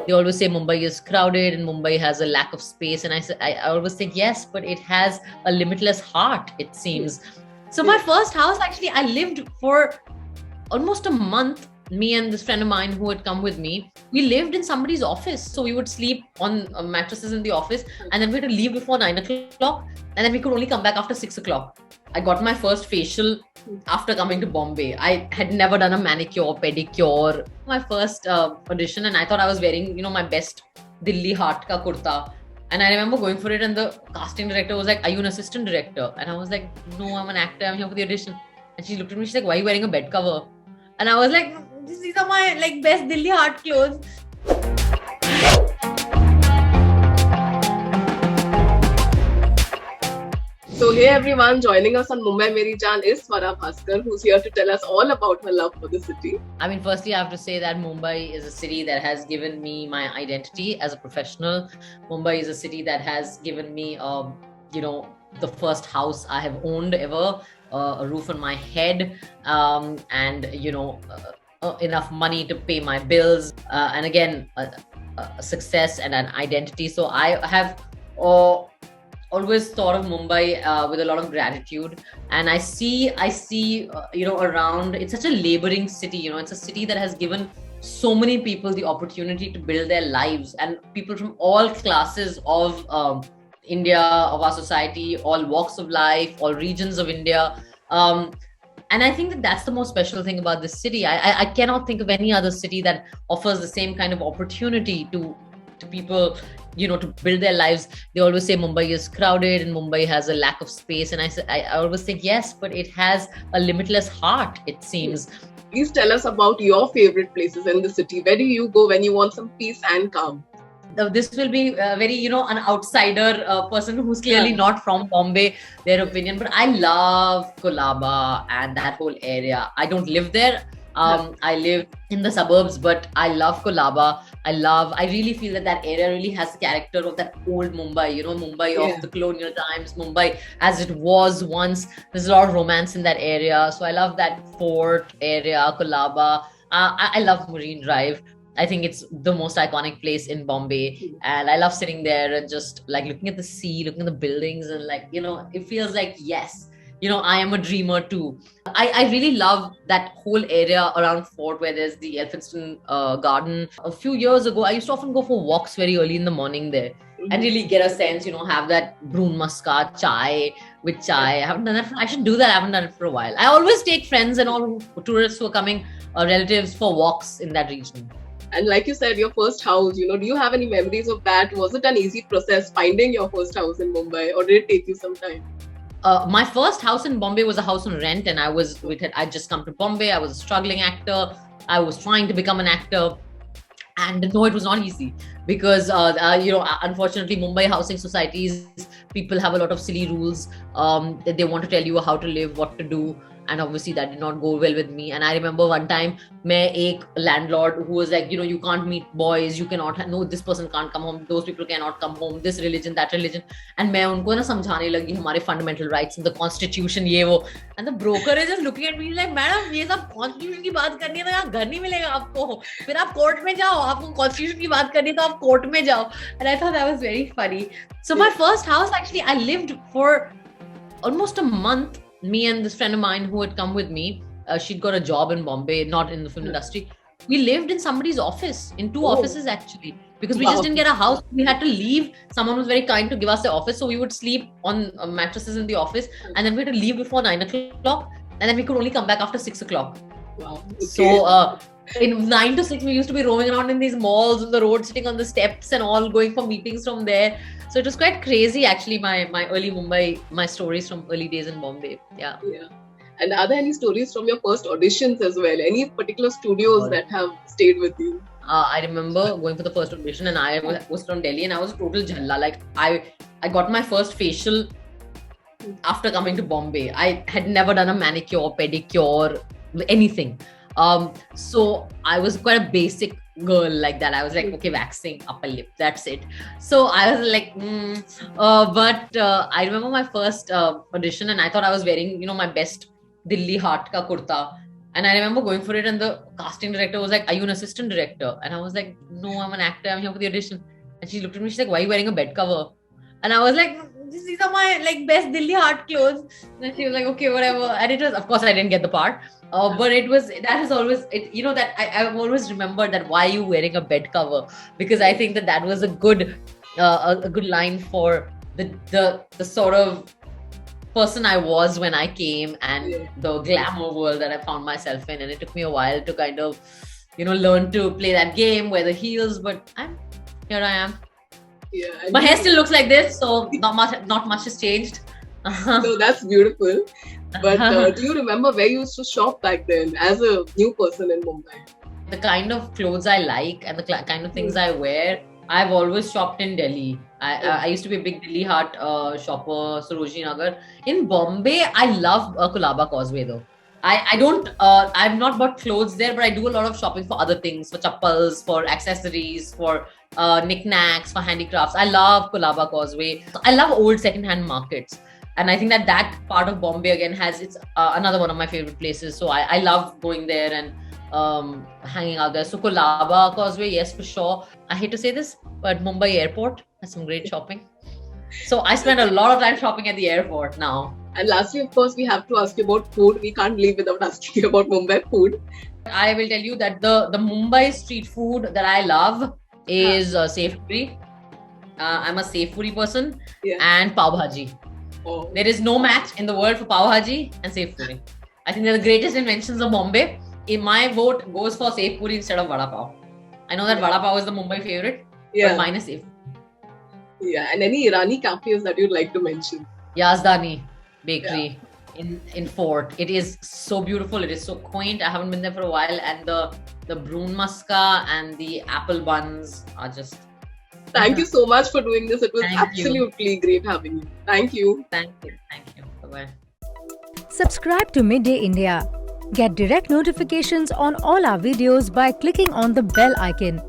They always say Mumbai is crowded and Mumbai has a lack of space. And I always think, yes, but it has a limitless heart, it seems. So my first house, actually, I lived for almost a month. Me and this friend of mine who had come with me, we lived in somebody's office. So we would sleep on mattresses in the office, and then we had to leave before 9 o'clock, and then we could only come back after 6 o'clock. I got my first facial after coming to Bombay. I had never done a manicure, pedicure. My first audition, and I thought I was wearing, my best Delhi Heart ka kurta. And I remember going for it, and the casting director was like, "Are you an assistant director?" And I was like, "No, I'm an actor. I'm here for the audition." And she looked at me, she's like, "Why are you wearing a bed cover?" And I was like, "These are my best Delhi Heart clothes." So hey everyone, joining us on Mumbai Meri Jaan is Swara Bhasker, who's here to tell us all about her love for the city. I mean, firstly, I have to say that Mumbai is a city that has given me my identity as a professional. Mumbai is a city that has given me, the first house I have owned ever, a roof on my head, and enough money to pay my bills, and again, a success and an identity. So I have always thought of Mumbai with a lot of gratitude, and I see around, it's such a laboring city. It's a city that has given so many people the opportunity to build their lives, and people from all classes of India, of our society, all walks of life, all regions of India. And I think that that's the most special thing about this city. I cannot think of any other city that offers the same kind of opportunity to people, to build their lives. They always say Mumbai is crowded and Mumbai has a lack of space. And I always think, yes, but it has a limitless heart, it seems. Please tell us about your favorite places in the city. Where do you go when you want some peace and calm? This will be very, an outsider person who's clearly not from Bombay, their opinion. But I love Colaba and that whole area. I don't live there. I live in the suburbs, but I love Colaba. I really feel that area really has the character of that old Mumbai, Mumbai of the colonial times, Mumbai as it was once. There's a lot of romance in that area. So I love that fort area, Colaba. I love Marine Drive. I think it's the most iconic place in Bombay, and I love sitting there and just looking at the sea, looking at the buildings, and it feels like, yes, I am a dreamer too. I really love that whole area around Fort where there's the Elphinstone garden. A few years ago, I used to often go for walks very early in the morning there and really get a sense, have that brun muska chai with chai. I haven't done that. I should do that. I haven't done it for a while. I always take friends and all tourists who are coming, relatives, for walks in that region. And like you said, your first house, do you have any memories of that? Was it an easy process finding your first house in Mumbai, or did it take you some time? My first house in Bombay was a house on rent, and I'd just come to Bombay. I was a struggling actor. I was trying to become an actor. And no, it was not easy because, unfortunately, Mumbai housing societies, people have a lot of silly rules. They want to tell you how to live, what to do. And obviously that did not go well with me. And I remember one time, a landlord who was like, you can't meet boys, you cannot, no, this person can't come home, those people cannot come home, this religion, that religion. And मैं उनको ना समझाने लगी हमारे fundamental rights and the constitution ये वो. And the broker is just looking at me like, madam ये सब constitution की बात करनी है तो यहाँ घर नहीं मिलेगा आपको. फिर आप court में जाओ, आपको constitution की बात करनी है तो आप court में जाओ. And I thought that was very funny. So my first house, actually, I lived for almost a month. Me and this friend of mine who had come with me, she'd got a job in Bombay, not in the film industry. We lived in somebody's office, in two offices actually, because we just didn't get a house. We had to leave. Someone was very kind to give us the office. So we would sleep on mattresses in the office, and then we had to leave before 9 o'clock, and then we could only come back after 6 o'clock. Wow. Okay. So in 9 to 6, we used to be roaming around in these malls on the road, sitting on the steps and all, going for meetings from there. So it was quite crazy, actually, my early Mumbai, my stories from early days in Bombay. Yeah. And are there any stories from your first auditions as well? Any particular studios that have stayed with you? I remember going for the first audition, and I was from Delhi, and I was a total jhalla. I got my first facial after coming to Bombay. I had never done a manicure, pedicure, anything. So I was quite a basic girl like that. I was like, okay, waxing upper lip, that's it. So I was like, but I remember my first audition, and I thought I was wearing, my best Delhi Heart ka kurta. And I remember going for it, and the casting director was like, "Are you an assistant director?" And I was like, "No, I'm an actor. I'm here for the audition." And she looked at me. She's like, "Why are you wearing a bed cover?" And I was like, "These are my like best Delhi heart clothes." And she was like, "Okay, whatever." And it was, of course, I didn't get the part, but it was that has always it. You know that I've always remembered that why are you wearing a bed cover, because I think that was a good line for the sort of person I was when I came, and the glamour world that I found myself in. And it took me a while to kind of, learn to play that game, wear the heels, but here I am. Yeah, my hair still looks like this, so not much has changed. So that's beautiful. But do you remember where you used to shop back then as a new person in Mumbai? The kind of clothes I like and the kind of things I wear, I've always shopped in Delhi. I used to be a big Delhi Heart shopper, Sarojini Nagar. In Bombay, I love Colaba Causeway though. I've not bought clothes there, but I do a lot of shopping for other things, for chappals, for accessories, for knickknacks, for handicrafts. I love Colaba Causeway. I love old secondhand markets. And I think that part of Bombay again it's another one of my favorite places. So I love going there and hanging out there. So Colaba Causeway, yes, for sure. I hate to say this, but Mumbai Airport has some great shopping. So I spend a lot of time shopping at the airport now. And lastly, of course, we have to ask you about food. We can't leave without asking you about Mumbai food. I will tell you that the Mumbai street food that I love is Safe Puri. I'm a Safe Puri person, and Pav Bhaji. Oh. There is no match in the world for Pav Bhaji and Safe Puri. I think they're the greatest inventions of Bombay. In my vote goes for Safe Puri instead of Vada Pav. I know that Vada Pav is the Mumbai favorite, but mine is Safe Puri. Yeah, and any Irani cafes that you'd like to mention? Yazdani Bakery in Fort. It is so beautiful. It is so quaint. I haven't been there for a while, and the brun muska and the apple buns are just. Thank you so much for doing this. It was absolutely great having you. Thank you. Thank you. Bye-bye. Subscribe to Midday India. Get direct notifications on all our videos by clicking on the bell icon.